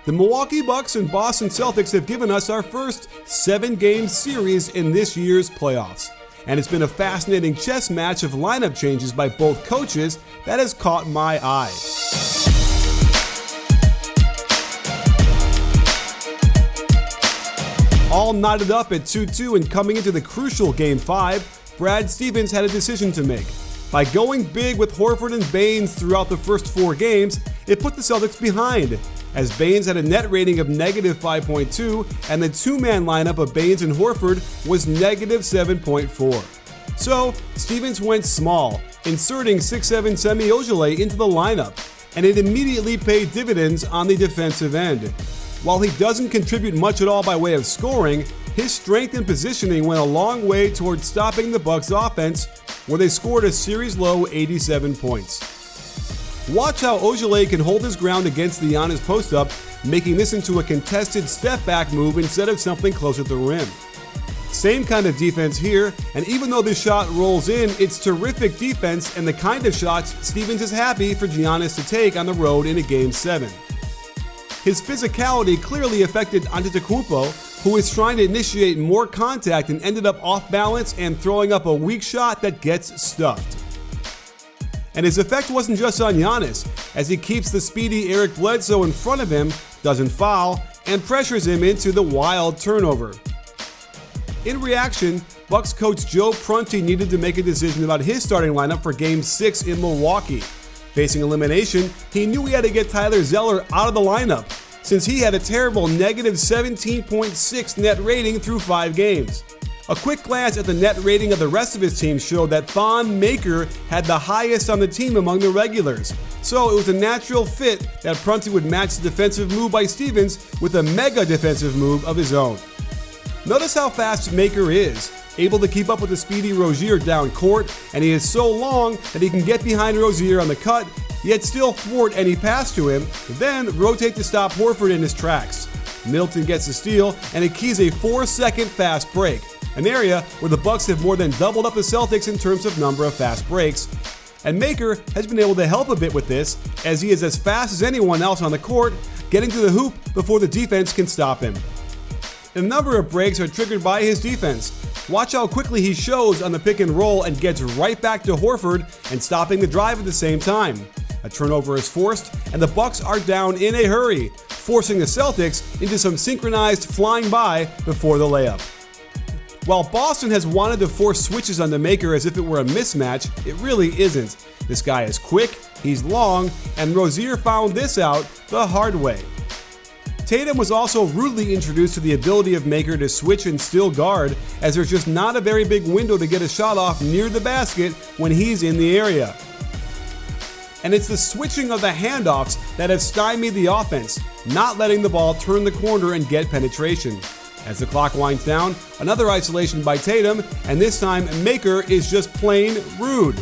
The Milwaukee Bucks and Boston Celtics have given us our first 7-game series in this year's playoffs. And it's been a fascinating chess match of lineup changes by both coaches that has caught my eye. All knotted up at 2-2 and coming into the crucial Game 5, Brad Stevens had a decision to make. By going big with Horford and Baynes throughout the first 4 games, it put the Celtics behind, as Baynes had a net rating of -5.2 and the two-man lineup of Baynes and Horford was -7.4. So, Stevens went small, inserting 6'7" Semi Ojeleye into the lineup, and it immediately paid dividends on the defensive end. While he doesn't contribute much at all by way of scoring, his strength and positioning went a long way towards stopping the Bucks' offense, where they scored a series-low 87 points. Watch how Ojeleye can hold his ground against the Giannis post-up, making this into a contested step-back move instead of something close at the rim. Same kind of defense here, and even though the shot rolls in, it's terrific defense and the kind of shots Stevens is happy for Giannis to take on the road in a Game 7. His physicality clearly affected Antetokounmpo, who is trying to initiate more contact and ended up off balance and throwing up a weak shot that gets stuffed. And his effect wasn't just on Giannis, as he keeps the speedy Eric Bledsoe in front of him, doesn't foul, and pressures him into the wild turnover. In reaction, Bucks coach Joe Prunty needed to make a decision about his starting lineup for Game 6 in Milwaukee. Facing elimination, he knew he had to get Tyler Zeller out of the lineup, since he had a terrible -17.6 net rating through 5 games. A quick glance at the net rating of the rest of his team showed that Thon Maker had the highest on the team among the regulars, so it was a natural fit that Prunty would match the defensive move by Stevens with a mega defensive move of his own. Notice how fast Maker is, able to keep up with the speedy Rozier down court, and he is so long that he can get behind Rozier on the cut, yet still thwart any pass to him, then rotate to stop Horford in his tracks. Middleton gets the steal, and it keys a 4-second fast break, an area where the Bucks have more than doubled up the Celtics in terms of number of fast breaks. And Maker has been able to help a bit with this, as he is as fast as anyone else on the court, getting to the hoop before the defense can stop him. A number of breaks are triggered by his defense. Watch how quickly he shows on the pick and roll and gets right back to Horford and stopping the drive at the same time. A turnover is forced, and the Bucks are down in a hurry, forcing the Celtics into some synchronized flying by before the layup. While Boston has wanted to force switches on the Maker as if it were a mismatch, it really isn't. This guy is quick, he's long, and Rozier found this out the hard way. Tatum was also rudely introduced to the ability of Maker to switch and still guard, as there's just not a very big window to get a shot off near the basket when he's in the area. And it's the switching of the handoffs that have stymied the offense, not letting the ball turn the corner and get penetration. As the clock winds down, another isolation by Tatum, and this time Maker is just plain rude.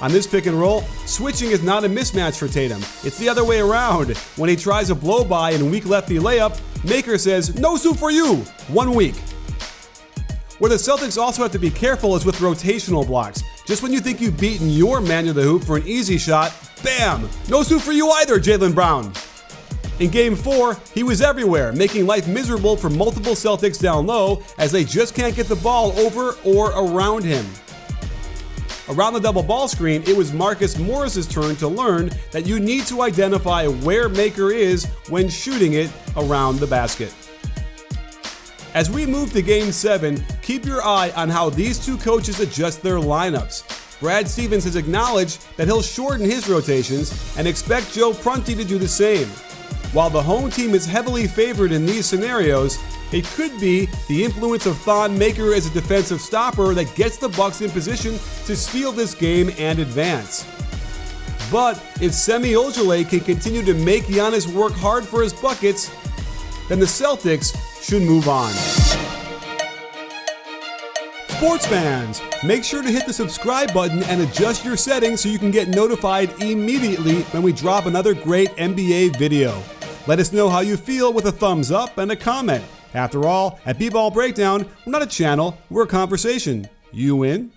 On this pick and roll, switching is not a mismatch for Tatum. It's the other way around. When he tries a blow-by and weak lefty layup, Maker says, "No soup for you," 1 week. Where the Celtics also have to be careful is with rotational blocks. Just when you think you've beaten your man to the hoop for an easy shot, bam! No soup for you either, Jaylen Brown. In Game 4, he was everywhere, making life miserable for multiple Celtics down low as they just can't get the ball over or around him. Around the double ball screen, it was Marcus Morris's turn to learn that you need to identify where Maker is when shooting it around the basket. As we move to Game 7, keep your eye on how these two coaches adjust their lineups. Brad Stevens has acknowledged that he'll shorten his rotations and expect Joe Prunty to do the same. While the home team is heavily favored in these scenarios, it could be the influence of Thon Maker as a defensive stopper that gets the Bucks in position to steal this game and advance. But if Semi Ojeleye can continue to make Giannis work hard for his buckets, then the Celtics should move on. Sports fans, make sure to hit the subscribe button and adjust your settings so you can get notified immediately when we drop another great NBA video. Let us know how you feel with a thumbs up and a comment. After all, at BBallBreakdown, we're not a channel, we're a conversation. You in?